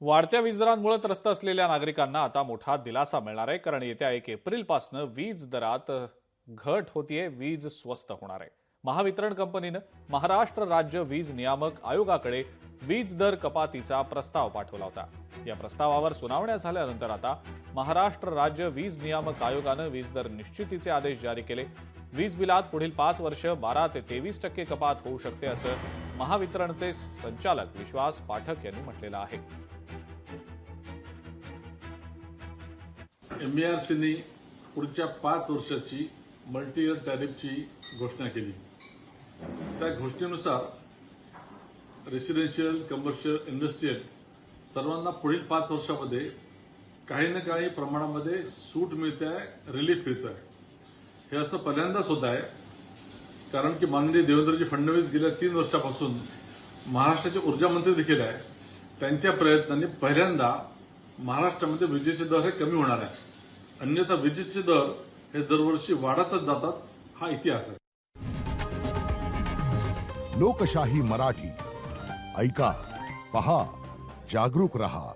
वाढत्या वीज दरांमुळे त्रस्त असलेल्या नागरिकांना आता मोठा दिलासा मिळणार आहे, कारण येत्या 1 एप्रिलपासून वीज दरात घट होतीये, वीज स्वस्त होणार आहे। महावितरण कंपनीनं महाराष्ट्र राज्य वीज नियामक आयोगाकडे वीज दर कपातीचा प्रस्ताव पाठवला होता। या प्रस्तावावर सुनावण्या झाल्यानंतर आता महाराष्ट्र राज्य वीज नियामक आयोगानं वीज दर निश्चितीचे आदेश जारी केले। वीज बिलात पुढील 5 वर्ष 12 ते 23% कपात होऊ शकते, असं महावितरणचे संचालक विश्वास पाठक यांनी म्हटलेलं आहे। MERCने पुढच्या 5 वर्षाची मल्टी इयर टॅरिफची घोषणा केली। त्या घोषणेनुसार रेसिडेन्शियल, कमर्शियल, इंडस्ट्रियल सर्वांना पुढील 5 वर्षामध्ये काही ना काही प्रमाणामध्ये सूट मिळते आहे, रिलीफ मिळतं आहे। हे असं पहिल्यांदाच होत आहे, कारण की माननीय देवेंद्रजी फडणवीस गेल्या 3 वर्षापासून महाराष्ट्राचे ऊर्जा मंत्री देखील आहे। त्यांच्या प्रयत्नांनी पहिल्यांदा महाराष्ट्रामध्ये विजेचे दर हे कमी होणार आहे, अन्यथा विजेचे दर हे दरवर्षी वाढतच जातात, हा इतिहास आहे। लोकशाही मराठी ऐका, पहा, जागरूक रहा।